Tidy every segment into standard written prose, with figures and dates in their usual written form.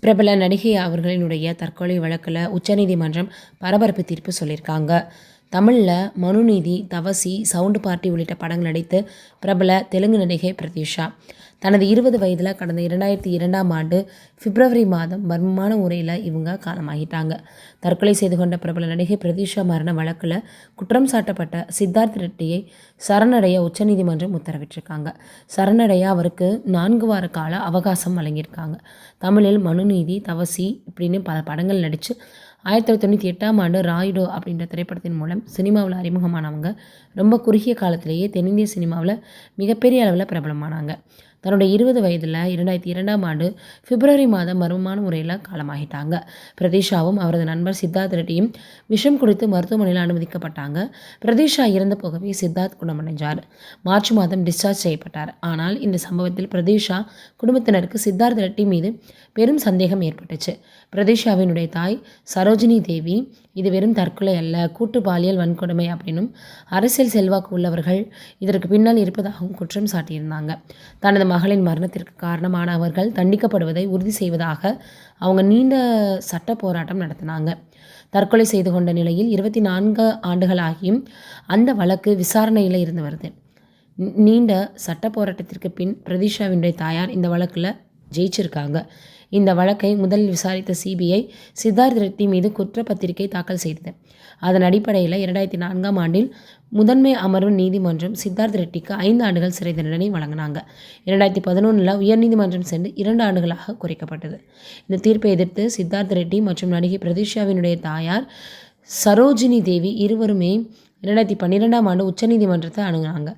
பிரபல நடிகை அவர்களினுடைய தற்கொலை வழக்கில் உச்சநீதிமன்றம் பரபரப்பு தீர்ப்பு சொல்லியிருக்காங்க. தமிழில் மனுநீதி, தவசி, சவுண்டு பார்ட்டி உள்ளிட்ட படங்கள் நடித்து பிரபல தெலுங்கு நடிகை பிரதீஷா தனது 20 வயதில் கடந்த 2002ஆம் ஆண்டு பிப்ரவரி மாதம் மர்மமான முறையில் இவங்க காலமாகிட்டாங்க. தற்கொலை செய்து கொண்ட பிரபல நடிகை பிரதீஷா மரண வழக்கில் குற்றம் சாட்டப்பட்ட சித்தார்த் ரெட்டியை சரணடைய உச்சநீதிமன்றம் உத்தரவிட்டிருக்காங்க. சரணடைய அவருக்கு 4 வார கால அவகாசம் வழங்கியிருக்காங்க. தமிழில் மனுநீதி, தவசி இப்படின்னு பல படங்கள் நடித்து 1998ஆம் ஆண்டு ராயுடு அப்படின்ற திரைப்படத்தின் மூலம் சினிமாவில் அறிமுகமானவங்க ரொம்ப குறுகிய காலத்திலேயே தென்னிந்திய சினிமாவில் மிகப்பெரிய அளவில் பிரபலமானாங்க. தன்னுடைய 20 வயதில் 2002ஆம் ஆண்டு பிப்ரவரி மாதம் மர்மமான முறையில் காலமாகிட்டாங்க. பிரதீஷாவும் அவரது நண்பர் சித்தார்த் ரெட்டியும் விஷம் குடித்து மருத்துவமனையில் அனுமதிக்கப்பட்டாங்க. பிரதீஷா இறந்து போகவே சித்தார்த் குணமடைஞ்சார். மார்ச் மாதம் டிஸ்சார்ஜ் செய்யப்பட்டார். ஆனால் இந்த சம்பவத்தில் பிரதீஷா குடும்பத்தினருக்கு சித்தார்த் ரெட்டி மீது பெரும் சந்தேகம் ஏற்பட்டுச்சு. பிரதீஷாவினுடைய தாய் சரோஜினி தேவி இது வெறும் தற்கொலை அல்ல, கூட்டு பாலியல் வன்கொடுமை அப்படின்னும் அரசியல் செல்வாக்கு உள்ளவர்கள் இதற்கு பின்னால் இருப்பதாகவும் குற்றம் சாட்டியிருந்தாங்க. தனது மகளின் மரணத்திற்கு காரணமானவர்கள் தண்டிக்கப்படுவதை உறுதி செய்வதாக அவங்க நீண்ட சட்ட போராட்டம் நடத்தினாங்க. தற்கொலை செய்து கொண்ட நிலையில் 24 ஆண்டுகளாகியும் அந்த வழக்கு விசாரணையில் இருந்து வருது. நீண்ட சட்ட போராட்டத்திற்கு பின் பிரதீஷாவினுடைய தாயார் இந்த வழக்கில் ஜெயிச்சிருக்காங்க. இந்த வழக்கை முதலில் விசாரித்த சிபிஐ சித்தார்த் ரெட்டி மீது குற்றப்பத்திரிகை தாக்கல் செய்தது. அதன் அடிப்படையில் 2004ஆம் ஆண்டில் முதன்மை அமர்வு நீதிமன்றம் சித்தார்த் ரெட்டிக்கு 5 ஆண்டுகள் சிறை தண்டனை வழங்கினாங்க. 2011 உயர்நீதிமன்றம் சென்று 2 ஆண்டுகளாக குறைக்கப்பட்டது. இந்த தீர்ப்பை எதிர்த்து சித்தார்த் ரெட்டி மற்றும் நடிகை பிரதீஷாவினுடைய தாயார் சரோஜினி தேவி இருவருமே 2012ஆம் ஆண்டு உச்சநீதிமன்றத்தை அணுகினாங்க.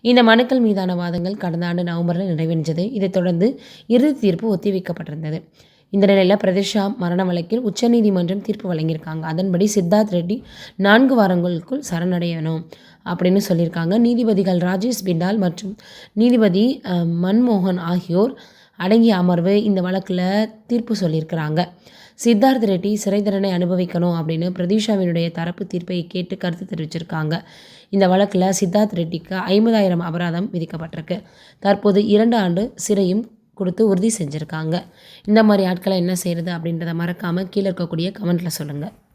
இந்த மனுக்கள் மீதான வாதங்கள் கடந்த ஆண்டு நவம்பரில் நிறைவடைந்தது. இதைத் தொடர்ந்து இறுதி தீர்ப்பு ஒத்திவைக்கப்பட்டிருந்தது. இந்த நிலையில் பிரதீஷா மரண வழக்கில் உச்சநீதிமன்றம் தீர்ப்பு வழங்கியிருக்காங்க. அதன்படி சித்தார்த் ரெட்டி 4 வாரங்களுக்குள் சரணடையணும் அப்படின்னு சொல்லியிருக்காங்க. நீதிபதிகள் ராஜேஷ் பிண்டால் மற்றும் நீதிபதி மன்மோகன் ஆகியோர் அடங்கிய அமர்வு இந்த வழக்கில் தீர்ப்பு சொல்லியிருக்கிறாங்க. சித்தார்த் ரெட்டி சிறை தண்டனை அனுபவிக்கணும் அப்படின்னு பிரதீஷாவினுடைய தரப்பு தீர்ப்பை கேட்டு கருத்து தெரிவிச்சிருக்காங்க. இந்த வழக்கில் சித்தார்த் ரெட்டிக்கு 50,000 அபராதம் விதிக்கப்பட்டிருக்கு. தற்போது 2 ஆண்டு சிறையும் கொடுத்து உறுதி செஞ்சுருக்காங்க. இந்த மாதிரி ஆட்களை என்ன செய்கிறது அப்படின்றத மறக்காமல் கீழே இருக்கக்கூடிய கமெண்ட்டில் சொல்லுங்கள்.